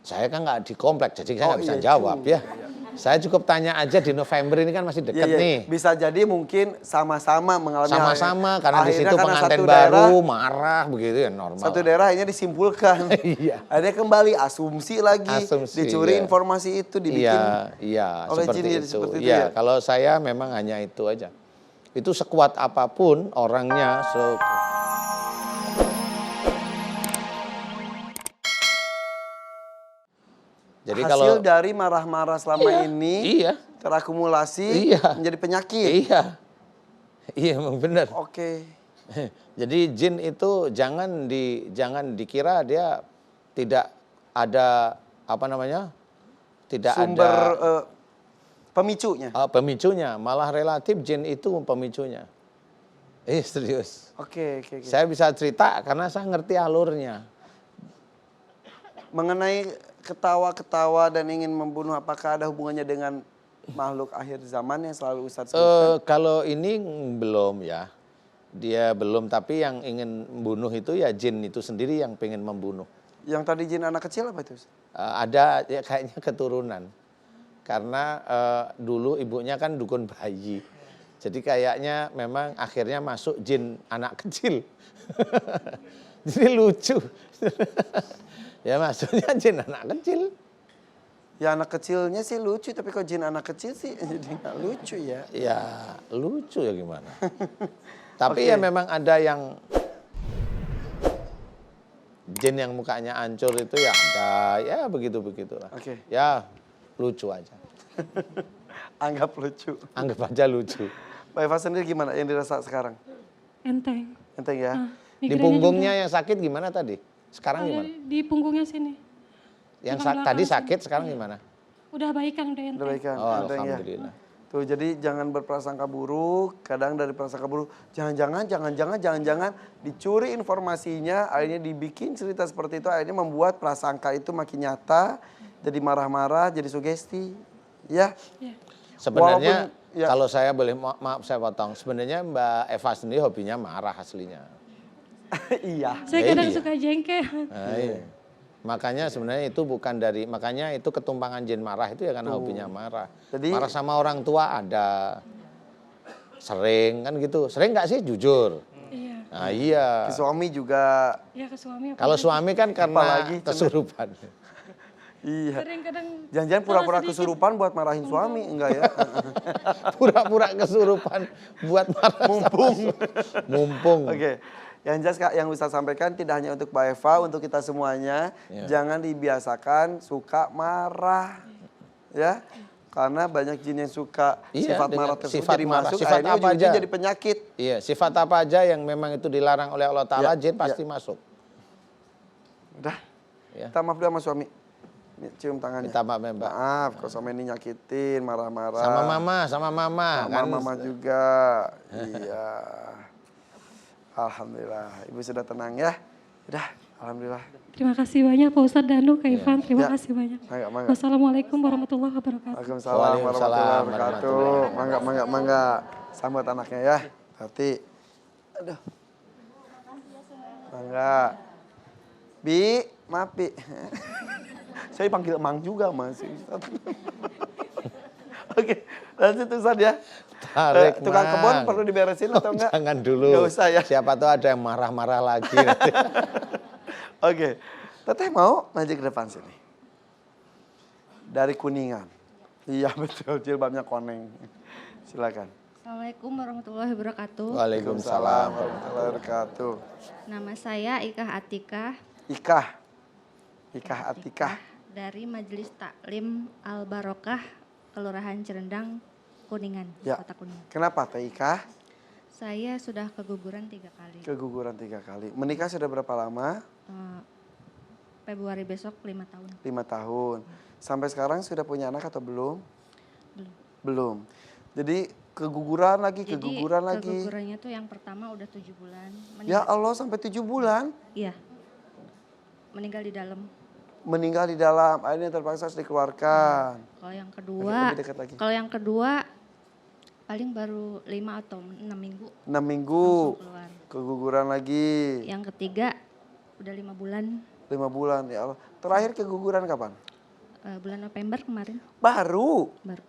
Saya kan nggak di komplek, jadi saya nggak bisa iya, jawab ya. Saya cukup tanya aja di November ini kan masih deket nih. Bisa jadi mungkin sama-sama mengalami hal yang- Sama-sama karena di akhirnya situ karena pengantin satu baru marah begitu ya normal. Satu lah. daerah akhirnya disimpulkan. Iya. Akhirnya kembali asumsi lagi, Asumsi, dicuri iya. informasi itu dibikin Iya, oleh seperti jin itu. seperti itu Iya, ya. kalau saya memang hanya itu aja. Itu sekuat apapun orangnya. Jadi Hasil kalau dari marah-marah selama ini iya, terakumulasi Iya. menjadi penyakit. iya, iya memang benar. Oke. Jadi jin itu jangan dikira dia tidak ada apa namanya, tidak Sumber ada pemicunya. pemicunya, malah relatif jin itu pemicunya. Serius. Oke. Saya bisa cerita karena saya ngerti alurnya. Mengenai ketawa-ketawa dan ingin membunuh, apakah ada hubungannya dengan makhluk akhir zaman yang selalu Ustadz sebutkan? Kalau ini belum ya, dia belum. Tapi yang ingin membunuh itu ya jin itu sendiri yang pengen membunuh. Yang tadi jin anak kecil apa itu? Ada ya kayaknya keturunan. Karena dulu ibunya kan dukun bayi. Jadi kayaknya memang akhirnya masuk jin anak kecil. Jadi lucu. Ya maksudnya jin anak kecil. Ya anak kecilnya sih lucu, tapi kok jin anak kecil sih jadi nggak lucu ya. Ya lucu ya gimana. Tapi ya memang ada yang jin yang mukanya hancur itu ya ada. Ya begitu-begitulah. Oke. Ya lucu aja. Anggap lucu. Anggap aja lucu. Mbak Eva sendiri gimana yang dirasa sekarang? Enteng. Enteng ya? Di Migrenya punggungnya juga. yang sakit gimana tadi? Sekarang Ada gimana? di punggungnya sini. Yang tulang tadi belakang sakit sini. sekarang gimana? Udah baikan, udah enteng. Udah baik kan? Oh, Enteng ya? alhamdulillah. Tuh jadi jangan berprasangka buruk. Kadang dari prasangka buruk, jangan-jangan dicuri informasinya, akhirnya dibikin cerita seperti itu, akhirnya membuat prasangka itu makin nyata, jadi marah-marah, jadi sugesti. Ya. Ya. Sebenarnya Walaupun, ya. kalau saya boleh maaf saya potong. Sebenarnya Mbak Eva sendiri hobinya marah aslinya. Iya. Saya Ya, kadang iya. suka jengkel. Nah, iya. Makanya sebenarnya itu bukan dari, makanya itu ketumpangan jin marah itu ya karena hobinya marah. Jadi- Marah sama orang tua ada. Sering kan gitu. Sering nggak sih jujur? Iya. Nah iya. Ke suami juga. Ya ke suami. Kalau suami kan karena Apalagi kesurupan. Iya. Sering kadang. Jangan-jangan pura-pura kesurupan buat marahin suami, enggak ya? Pura-pura kesurupan buat marah. Mumpung. Oke. Yang jelas Kak, yang Ustaz sampaikan tidak hanya untuk Mbak Eva, untuk kita semuanya. Ya. Jangan dibiasakan suka marah. Ya. Karena banyak jin yang suka Iya, sifat dengan marah tersebut sifat jadi marah. masuk, Sifat akhirnya apa ujung-ujung aja. jadi penyakit. Iya, sifat apa aja yang memang itu dilarang oleh Allah Ta'ala, Ya, jin pasti ya. masuk. Udah. Ya. Minta maaf dulu sama suami. Ini, cium tangannya. Minta maaf ya, Mbak. Maaf, kalau sama ini nyakitin, marah-marah. Sama mama. Sama Kan mama juga. Iya. Alhamdulillah. Ibu sudah tenang ya. Udah, alhamdulillah. Terima kasih banyak Pak Ustadz Danu, Kak Ivan. Terima Ya. kasih banyak. Mangga. Wassalamualaikum warahmatullahi wabarakatuh. Waalaikumsalam Waalaikumsalam warahmatullahi wabarakatuh. warahmatullahi Mangga. Sambut anaknya ya. Hati. Aduh. Mangga. Bi, maaf Bi. Saya panggil Emang juga Mas. Oke, lanjut Ustaz ya. Tarik, Tukang Mang. kebun perlu diberesin atau enggak? Jangan dulu. Nggak usah ya. Siapa tahu ada yang marah-marah lagi nanti. Oke, Teteh mau maju ke depan sini. Dari Kuningan. Iya betul, jilbabnya koneng. Silakan. Assalamualaikum warahmatullahi wabarakatuh. Waalaikumsalam. warahmatullahi wabarakatuh. Nama saya Ikah Atikah Ikah Atikah. dari Majelis Taklim Al Barokah, Kelurahan Cerendang, Kuningan, Ya. Kota Kuningan. Kenapa Teh Ikah? Saya sudah keguguran 3 kali. Keguguran 3 kali. Menikah sudah berapa lama? Februari besok 5 tahun. 5 tahun. Sampai sekarang sudah punya anak atau belum? Belum. Belum. Jadi keguguran lagi. Kegugurannya tuh yang pertama udah 7 bulan. Ya Allah, sampai 7 bulan Iya. Meninggal di dalam. meninggal di dalam. Akhirnya terpaksa harus dikeluarkan. Kalau yang kedua, Lebih dekat lagi. paling baru 5 atau 6 minggu 6 minggu. langsung keluar. Keguguran lagi. Yang ketiga udah 5 bulan. 5 bulan, ya Allah. Terakhir keguguran kapan? Bulan November kemarin Baru. baru.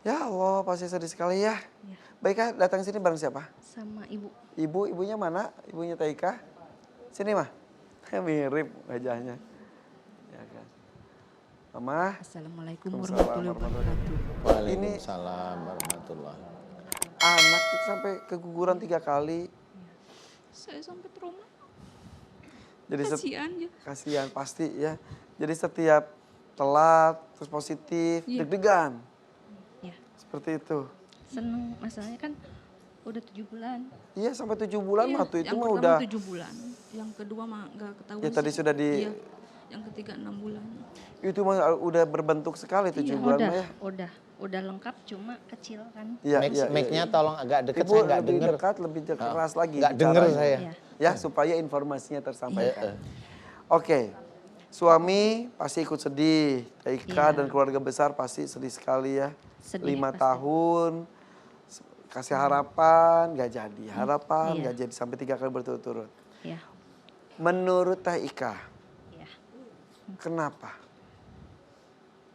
Ya Allah, pasti sedih sekali ya. Ya. Baiklah, datang sini bareng siapa? Sama ibu. Ibunya mana? Ibunya Taika? Sini mah. Mirip wajahnya. Ya kan. Mama, Assalamualaikum Waalaikumsalam warahmatullahi wabarakatuh. Waalaikumsalam warahmatullahi. anak itu sampai keguguran 3 kali. Saya sampai trauma. Jadi Kasihan ya. kasihan pasti ya. Jadi setiap telat terus positif, Iya. deg-degan. Ya. Seperti itu. Seneng masalahnya kan udah 7 bulan. Iya sampai 7 bulan Iya, waktu itu yang mah pertama udah. 7 bulan. Yang kedua mah nggak ketahuan. Ya, tadi sih. sudah di- Iya. Yang ketiga 6 bulan. Itu mah udah berbentuk sekali 7 Iya, bulan Udah, mah ya. udah lengkap cuma kecil kan. Iya, Mic- iya, mic-nya iya. tolong agak deket, Ibu saya nggak lebih denger. dekat, lebih keras lagi. Nggak denger bicaranya. saya. Iya. Ya, supaya informasinya tersampaikan. Oke, suami pasti ikut sedih. Taika Iya. dan keluarga besar pasti sedih sekali ya. Sedih 5 pasti. tahun, kasih harapan, nggak jadi. Harapan, Iya. nggak jadi. Sampai 3 kali berturut-turut. Ya. Menurut Taika, Ya. kenapa?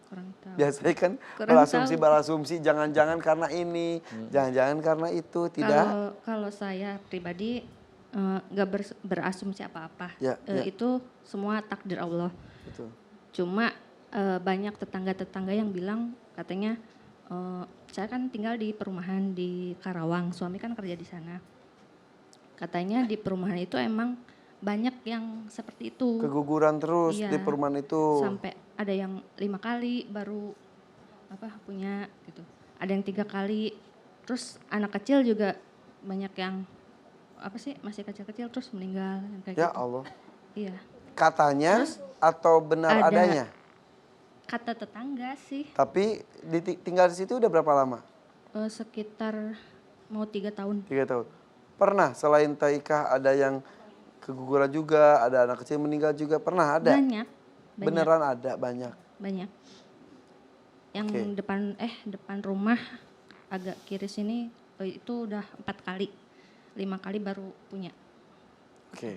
Kurang tahu. Biasanya kan Kurang berasumsi, jangan-jangan karena ini, jangan-jangan karena itu, tidak. Kalau saya pribadi nggak berasumsi apa-apa. Ya, ya. Itu semua takdir Allah. Betul. Cuma banyak tetangga-tetangga yang bilang katanya saya kan tinggal di perumahan di Karawang, suami kan kerja di sana. Katanya di perumahan itu emang banyak yang seperti itu. Keguguran terus Iya. di perumahan itu. Sampai ada yang 5 kali baru punya gitu. Ada yang 3 kali. Terus anak kecil juga banyak yang masih kecil-kecil terus meninggal yang kayak Ya gitu. Allah. Iya. Katanya atau benar ada- adanya? Kata tetangga sih Tapi tinggal di situ udah berapa lama? sekitar mau 3 tahun. 3 tahun. Pernah selain Taika ada yang keguguran juga, ada anak kecil meninggal juga, pernah ada? Banyak. Beneran ada banyak. Banyak. Yang Oke. depan rumah agak kiri sini itu udah 4 kali. 5 kali baru punya. Oke.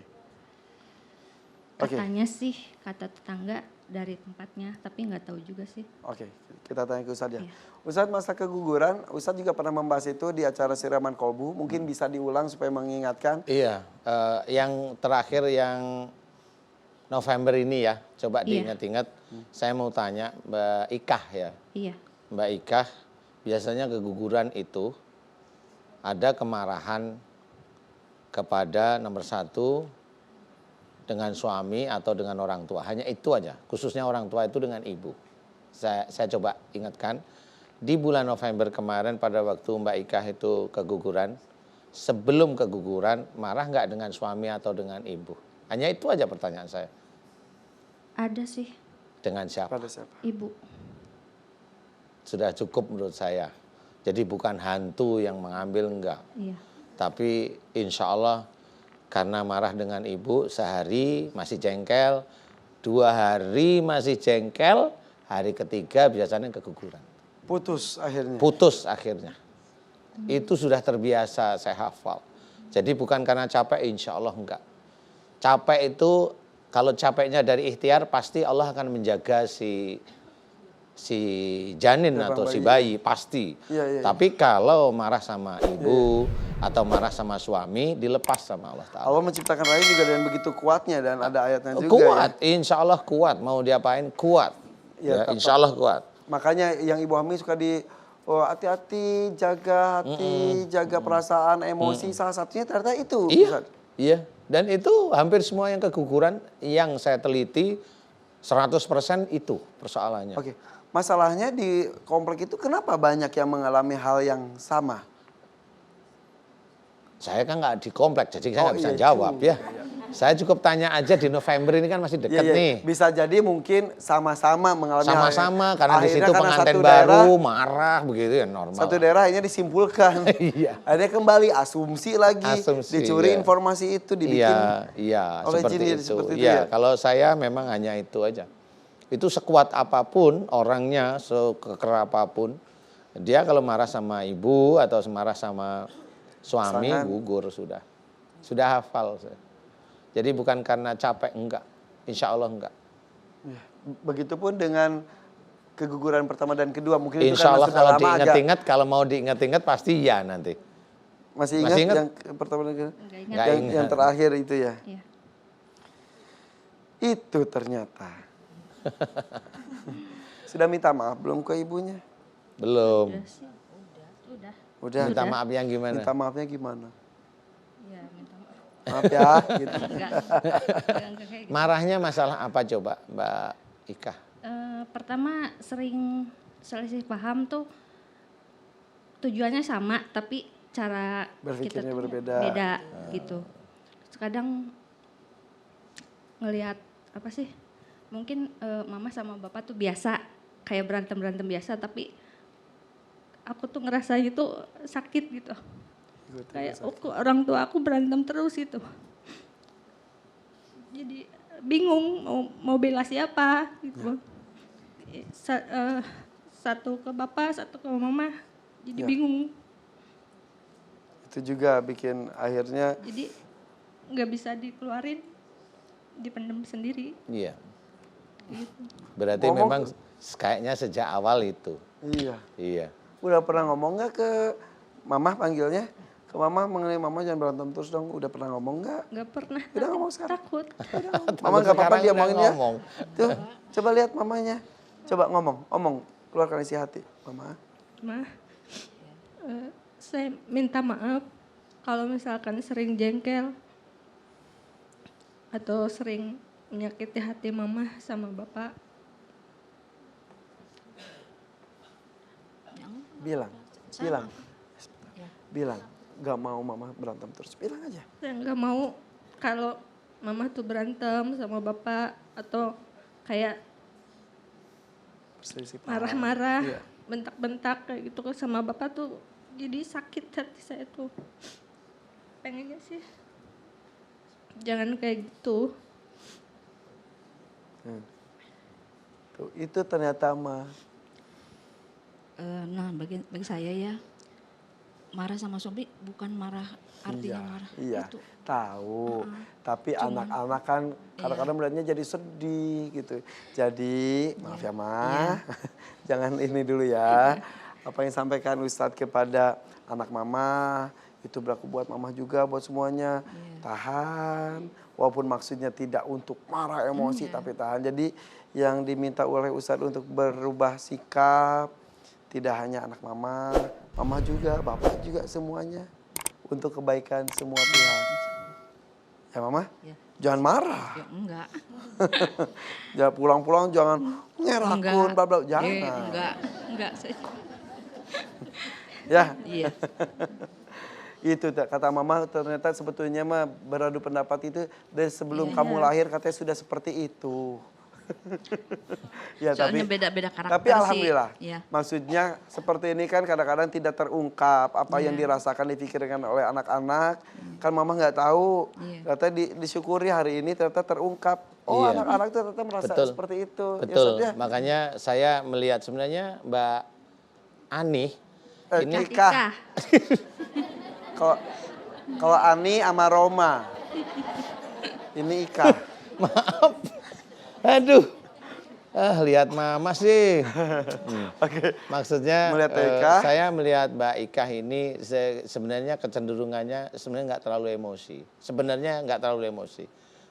Oke. Katanya sih kata tetangga dari tempatnya, tapi nggak tahu juga sih. Oke, kita tanya ke Ustadz ya. Iya. Ustadz masa keguguran, Ustadz juga pernah membahas itu di acara Siraman Kolbu. Mungkin bisa diulang supaya mengingatkan. Iya, yang terakhir yang November ini ya, coba Iya. diingat-ingat. Saya mau tanya Mbak Ikah ya. Iya. Mbak Ikah, biasanya keguguran itu ada kemarahan kepada nomor 1 dengan suami atau dengan orang tua. Hanya itu aja, khususnya orang tua itu dengan ibu. Saya coba ingatkan, di bulan November kemarin pada waktu Mbak Ikah itu keguguran, sebelum keguguran marah nggak dengan suami atau dengan ibu? Hanya itu aja pertanyaan saya. Ada sih Dengan siapa? Pada siapa? ibu. Sudah cukup menurut saya. Jadi bukan hantu yang mengambil, enggak. Iya. Tapi insya Allah karena marah dengan ibu sehari masih jengkel, 2 hari masih jengkel, hari ketiga biasanya keguguran. Putus akhirnya. Putus akhirnya. Itu sudah terbiasa saya hafal. Jadi bukan karena capek, insya Allah enggak. Capek itu kalau capeknya dari ikhtiar pasti Allah akan menjaga si janin Gerbang atau si bayi. bayi pasti. Iya, iya, Tapi kalau marah sama ibu atau marah sama suami dilepas sama Allah Ta'ala. Allah menciptakan rahim juga dengan begitu kuatnya dan ada ayatnya juga Kuat, ya. insya Allah kuat. Mau diapain kuat. Ya, Ya, tetap. insya Allah kuat. Makanya yang Ibu Hami suka hati-hati, jaga hati, jaga perasaan, emosi. Salah satunya ternyata itu. Iya, Ustadz. iya. Dan itu hampir semua yang keguguran yang saya teliti 100% itu persoalannya. Oke, masalahnya di komplek itu kenapa banyak yang mengalami hal yang sama? Saya kan nggak di komplek, jadi saya nggak bisa iya, jawab juga. ya. Saya cukup tanya aja di November ini kan masih Iya, deket iya. nih. Bisa jadi mungkin sama-sama mengalami hal yang- Sama-sama karena di Akhirnya situ karena pengantin satu baru daerah- marah begitu ya normal. Satu daerah akhirnya disimpulkan. Iya. Akhirnya kembali asumsi lagi, Asumsi, dicuri iya. informasi itu, dibikin. Iya, oleh seperti jin itu. seperti itu Iya, ya? kalau saya memang hanya itu aja. Itu sekuat apapun orangnya, sekeker apapun, dia kalau marah sama ibu atau marah sama suami Pasangan. gugur sudah. Sudah hafal saya. Jadi bukan karena capek, enggak. Insya Allah enggak. Ya. Begitupun dengan keguguran pertama dan kedua, mungkin itu Insya karena Allah sudah kalau lama agak. diingat-ingat, kalau mau diingat-ingat pasti ya nanti. Masih Masih ingat ingat? yang pertama dan kedua? Nggak ingat. Nggak Yang ingat. terakhir itu ya. Iya. Itu ternyata. Sudah minta maaf belum ke ibunya? Belum. Udah sih, udah. Udah. Minta maaf yang gimana? Minta maafnya gimana? Ya minta maaf. Maaf ya, gitu. Enggak kayak gitu. Marahnya masalah apa coba Mbak Ika? Pertama sering selisih paham tuh tujuannya sama tapi cara Berpikirnya tuh berbeda. beda gitu. Kadang ngelihat apa sih? Mungkin mama sama bapak tuh biasa kayak berantem biasa tapi aku tuh ngerasa itu sakit gitu. Kayak orang tua aku berantem terus gitu. Jadi bingung mau bela siapa gitu. Satu ke bapak, satu ke mama. Jadi Ya. bingung. Itu juga bikin akhirnya Jadi nggak bisa dikeluarin, dipendam sendiri. Iya. Gitu. Berarti Ngomong memang kayaknya sejak awal itu. iya. Iya. Udah pernah ngomong nggak ke mama panggilnya? Ke mama mengenai mama jangan berantem terus dong. Udah pernah ngomong nggak? Nggak pernah. Udah ngomong sekarang? Takut. Mama nggak apa-apa Sekarang dia udah omongin ya. ngomong. Tuh, coba lihat mamanya. Coba ngomong, keluarkan isi hati, mama. Ma, saya minta maaf kalau misalkan sering jengkel atau sering menyakiti hati mama sama bapak. Bilang, nggak mau mama berantem terus, bilang aja. Saya nggak mau kalau mama tuh berantem sama bapak atau kayak Perselisih paham. marah-marah, Iya. bentak-bentak kayak gitu sama bapak tuh jadi sakit hati saya tuh. Pengennya sih jangan kayak gitu. Tuh, itu ternyata mah. Nah bagi saya ya, marah sama suami bukan marah artinya marah. Iya, Itu tahu. Tapi Cuman, anak-anak kan kadang-kadang melihatnya jadi sedih gitu. Jadi, maaf ya Ma, jangan ini dulu ya. Apa yang sampaikan Ustadz kepada anak mama, itu berlaku buat mama juga, buat semuanya. Tahan, walaupun maksudnya tidak untuk marah emosi, tapi tahan. Jadi yang diminta oleh Ustadz untuk berubah sikap, tidak hanya anak mama, mama juga, bapak juga semuanya. Untuk kebaikan semua pihak. Ya mama, Ya. jangan marah. ya enggak. Jangan pulang-pulang jangan ngerakun, bla bla, jangan. Enggak. Ya, Iya. itu kata mama ternyata sebetulnya mah beradu pendapat itu dari sebelum kamu lahir katanya sudah seperti itu. Ya, Soalnya beda-beda karakter tapi sih. alhamdulillah. Iya. Maksudnya seperti ini kan kadang-kadang tidak terungkap apa yang dirasakan dipikirkan oleh anak-anak. Kan mama nggak tahu. Iya. Ternyata disyukuri hari ini ternyata terungkap. Oh, Iya. anak-anak itu ternyata merasa Betul. seperti itu. Ya, Betul. Ustaz, ya. Makanya saya melihat sebenarnya Mbak Ani ini Ika. Kalau Ani sama Roma. Ini Ika. maaf. Aduh. Lihat mama sih. Oke. Maksudnya Melihat Ika? saya melihat Mbak Ika ini sebenarnya kecenderungannya sebenarnya nggak terlalu emosi. Sebenarnya nggak terlalu emosi.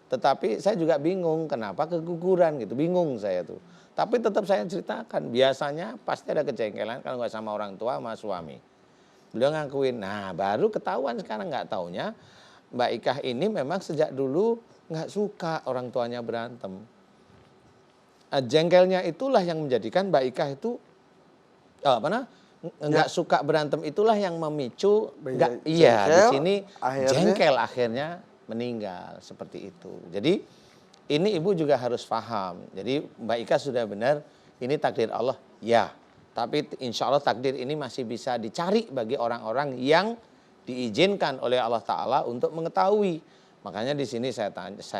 Tetapi saya juga bingung kenapa keguguran gitu. Bingung saya tuh. Tapi tetap saya ceritakan. Biasanya pasti ada kejengkelan kalau nggak sama orang tua sama suami. Beliau ngakuin. Nah baru ketahuan sekarang nggak taunya Mbak Ika ini memang sejak dulu nggak suka orang tuanya berantem. Jengkelnya itulah yang menjadikan Mbak Ika itu nggak suka berantem, itulah yang memicu di sini jengkel akhirnya meninggal seperti itu. Jadi ini ibu juga harus paham. Jadi Mbak Ika sudah benar, ini takdir Allah ya. Tapi insya Allah takdir ini masih bisa dicari bagi orang-orang yang diizinkan oleh Allah Ta'ala untuk mengetahui. Makanya di sini saya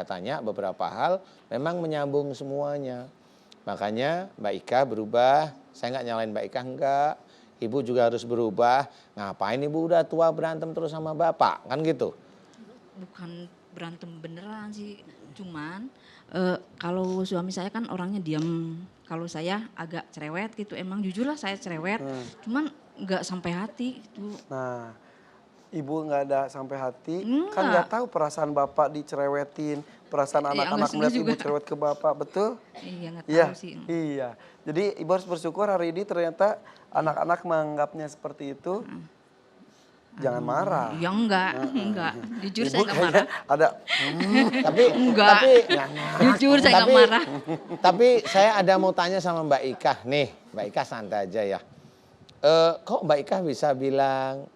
tanya beberapa hal, memang menyambung semuanya. Makanya Mbak Ika berubah, saya nggak nyalain Mbak Ika, enggak. Ibu juga harus berubah, ngapain ibu udah tua berantem terus sama bapak, kan gitu? berantem beneran sih. Cuman kalau suami saya kan orangnya diam. Kalau saya agak cerewet gitu. Emang jujur lah saya cerewet. Cuman nggak sampai hati gitu. Nah, ibu nggak ada sampai hati, kan Enggak. nggak tahu perasaan bapak dicerewetin, perasaan Iya, anak-anak nggak suka melihat ibu juga. cerewet ke bapak, betul? Iya nggak Iya, tahu sih. iya. Jadi ibu harus bersyukur hari ini ternyata anak-anak menganggapnya seperti itu. Jangan marah. Ya enggak. Jujur saya Ibu nggak kayaknya marah. ada, Tapi Enggak. tapi Jujur saya nggak tapi- marah. Tapi saya ada mau tanya sama Mbak Ika nih, Mbak Ika santai aja ya. Kok Mbak Ika bisa bilang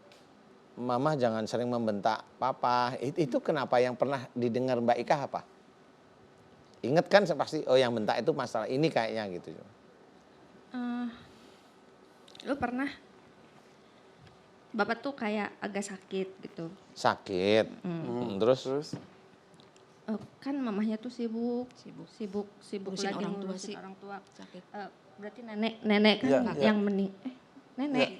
Mama jangan sering membentak Papa? Itu kenapa yang pernah didengar Mbak Ika apa? Ingat kan pasti oh yang bentak itu masalah ini kayaknya gitu. Lu pernah bapak tuh kayak agak sakit gitu. Sakit. Terus terus Kan mamahnya tuh sibuk Ngurusin lagi orang tua ngurusin sih. orang tua. Sakit. Berarti nenek kan Iya, iya. yang nenek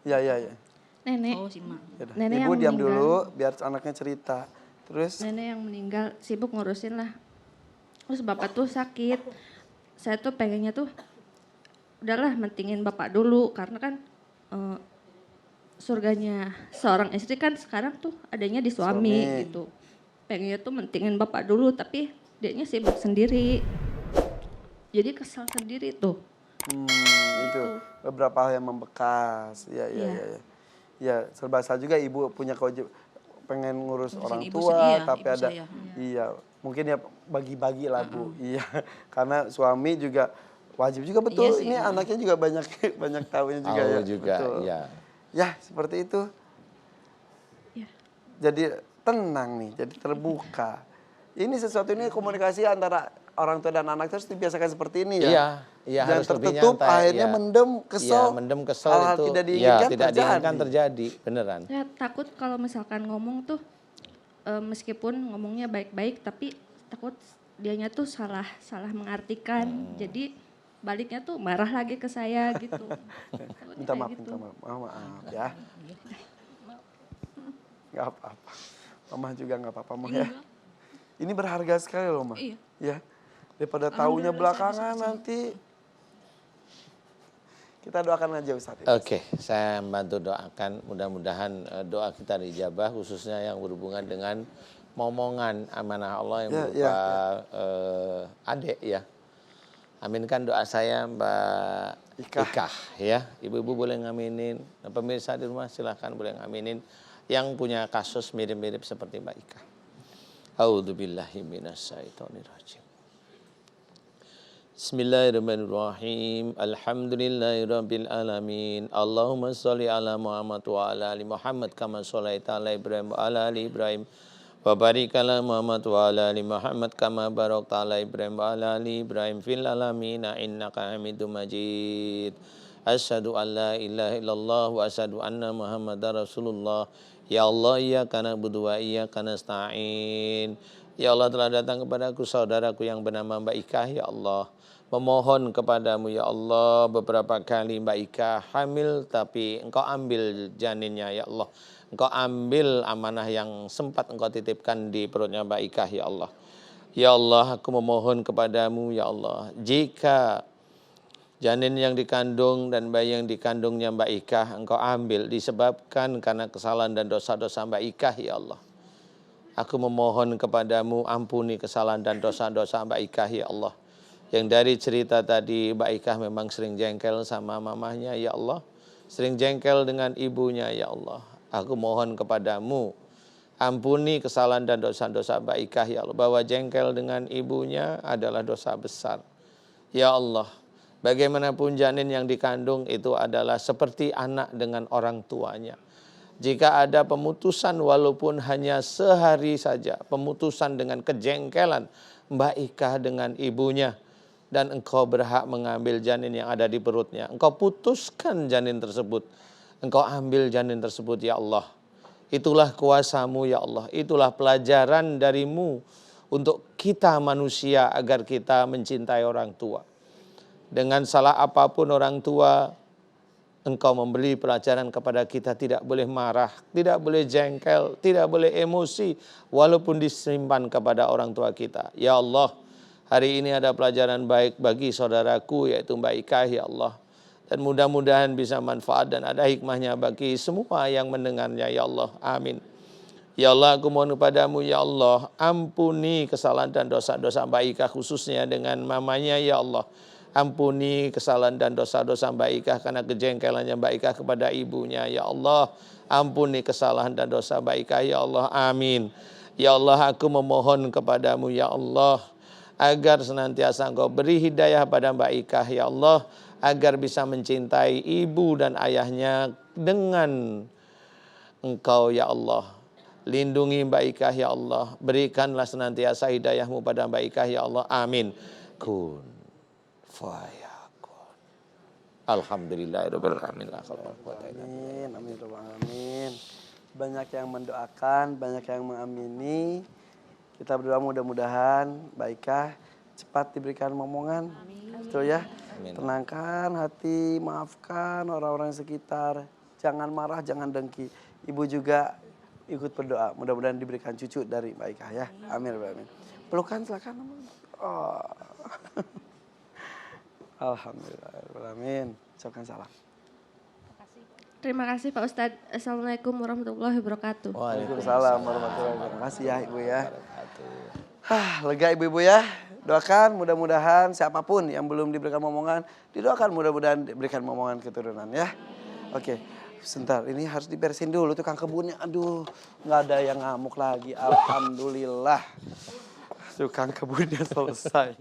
ya ya ya. nenek Oh si mak. Yaudah, Nenek ibu yang diam meninggal. dulu biar anaknya cerita. Terus nenek yang meninggal sibuk ngurusin lah. Terus bapak tuh sakit. Saya tuh pengennya tuh udahlah mentingin bapak dulu karena kan surganya seorang istri kan sekarang tuh adanya di suami Suami. gitu. Pengennya tuh mentingin bapak dulu tapi dianya sibuk sendiri. Jadi kesal sendiri tuh. itu beberapa hal yang membekas. Ya ya Iya. ya ya. Ya serba salah juga ibu punya kewajiban pengen ngurus Ngurusin orang ibu tua iya, tapi ibu ada saya. iya mungkin ya bagi-bagi lah Bu. Iya. Karena suami juga wajib juga betul. Iya sih, Ini anaknya juga banyak banyak tahunya juga tahu ya. juga Betul. ya. Ya, seperti itu. Ya. Jadi tenang nih, jadi terbuka. Ini sesuatu ini komunikasi antara orang tua dan anak terus dibiasakan seperti ini ya. Iya, iya Jangan harus lebih tertutup, nyantai, akhirnya iya. mendem, kesel. Iya, mendem kesel hal-hal itu. tidak Iya, diinginkan tidak diinginkan terjadi. terjadi, beneran. Saya takut kalau misalkan ngomong tuh meskipun ngomongnya baik-baik tapi takut dianya tuh salah mengartikan. Jadi baliknya tuh marah lagi ke saya gitu. Takutnya Minta kayak maaf, gitu. minta maaf. Maaf ya. Gak apa-apa. Mama juga gak apa-apa, Mama ya. Ini berharga sekali loh, Ma. Iya. Ya. Daripada taunya belakangan nanti. Kita doakan aja Ustaz. Oke, saya bantu doakan mudah-mudahan doa kita dijabah khususnya yang berhubungan dengan momongan amanah Allah yang Ya, berupa adik ya. Aminkan doa saya Mbak Ika ya. Ibu-ibu boleh ngaminin, pemirsa di rumah silahkan boleh ngaminin yang punya kasus mirip-mirip seperti Mbak Ika. A'udzubillahi minasyaitonirrajim. Bismillahirrahmanirrahim. Alhamdulillahirabbil alamin. Allahumma shalli ala Muhammad wa ala ali Muhammad kama shallaita ala Ibrahim wa ala ali Ibrahim. Wa barik ala Muhammad wa ala ali Muhammad kama barakta ala Ibrahim wa ala ali Ibrahim fil alamin innaka Hamidum Majid. Asyhadu an la ilaha illallah wa asyhadu anna Muhammadar Rasulullah. Ya Allah, iyyaka na'budu wa iyyaka nasta'in. Ya Allah, telah datang kepadaku saudaraku yang bernama Mbak Ika, ya Allah. Memohon kepadamu ya Allah, beberapa kali Mbak Ika hamil tapi engkau ambil janinnya ya Allah. Engkau ambil amanah yang sempat engkau titipkan di perutnya Mbak Ika ya Allah. Ya Allah, aku memohon kepadamu ya Allah, jika janin yang dikandung dan bayi yang dikandungnya Mbak Ika engkau ambil disebabkan karena kesalahan dan dosa-dosa Mbak Ika ya Allah. Aku memohon kepadamu ampuni kesalahan dan dosa-dosa Mbak Ika ya Allah. Yang dari cerita tadi Mbak Ika memang sering jengkel sama mamahnya ya Allah. Sering jengkel dengan ibunya ya Allah. Aku mohon kepadamu ampuni kesalahan dan dosa-dosa Mbak Ika ya Allah. Bahwa jengkel dengan ibunya adalah dosa besar. Ya Allah, bagaimanapun janin yang dikandung itu adalah seperti anak dengan orang tuanya. Jika ada pemutusan walaupun hanya sehari saja, pemutusan dengan kejengkelan Mbak Ika dengan ibunya, dan engkau berhak mengambil janin yang ada di perutnya. Engkau putuskan janin tersebut. Engkau ambil janin tersebut ya Allah. Itulah kuasamu ya Allah. Itulah pelajaran darimu untuk kita manusia agar kita mencintai orang tua. Dengan salah apapun orang tua, Engkau memberi pelajaran kepada kita tidak boleh marah, tidak boleh jengkel, tidak boleh emosi, walaupun disimpan kepada orang tua kita. Ya Allah, hari ini ada pelajaran baik bagi saudaraku yaitu Mbak Ika, ya Allah. Dan mudah-mudahan bisa manfaat dan ada hikmahnya bagi semua yang mendengarnya, ya Allah. Amin. Ya Allah, aku mohon kepadamu, ya Allah, ampuni kesalahan dan dosa-dosa Mbak Ika khususnya dengan mamanya, ya Allah. Ampuni kesalahan dan dosa-dosa Mbak Ika karena kejengkelannya Mbak Ika kepada ibunya. Ya Allah, ampuni kesalahan dan dosa Mbak Ika. Ya Allah, amin. Ya Allah, aku memohon kepadamu, ya Allah, agar senantiasa Engkau beri hidayah pada Mbak Ika, ya Allah, agar bisa mencintai ibu dan ayahnya dengan Engkau, ya Allah. Lindungi Mbak Ika, ya Allah. Berikanlah senantiasa hidayahmu pada Mbak Ika, ya Allah. Amin. Kun fayakun. Alhamdulillahirabbil alamin. Amin, amin, amin. Banyak yang mendoakan, banyak yang mengamini. Kita berdoa mudah-mudahan Mbak Ika cepat diberikan momongan. Betul ya? Amin. Tenangkan hati, maafkan orang-orang sekitar. Jangan marah, jangan dengki. Ibu juga ikut berdoa. Mudah-mudahan diberikan cucu dari Mbak Ika ya. Amin, amin. Pelukan silakan. Oh. Alhamdulillahirrahmanirrahim. Ucapkan salam. Terima kasih Pak Ustadz. Assalamualaikum warahmatullahi wabarakatuh. Waalaikumsalam warahmatullahi wabarakatuh. Terima kasih ya Ibu ya. Lega ibu-ibu ya. Doakan mudah-mudahan siapapun yang belum diberikan momongan, didoakan mudah-mudahan diberikan momongan keturunan ya. Oke, sebentar ini harus dibersihin dulu tukang kebunnya. Aduh, nggak ada yang ngamuk lagi. Alhamdulillah. Tukang kebunnya selesai.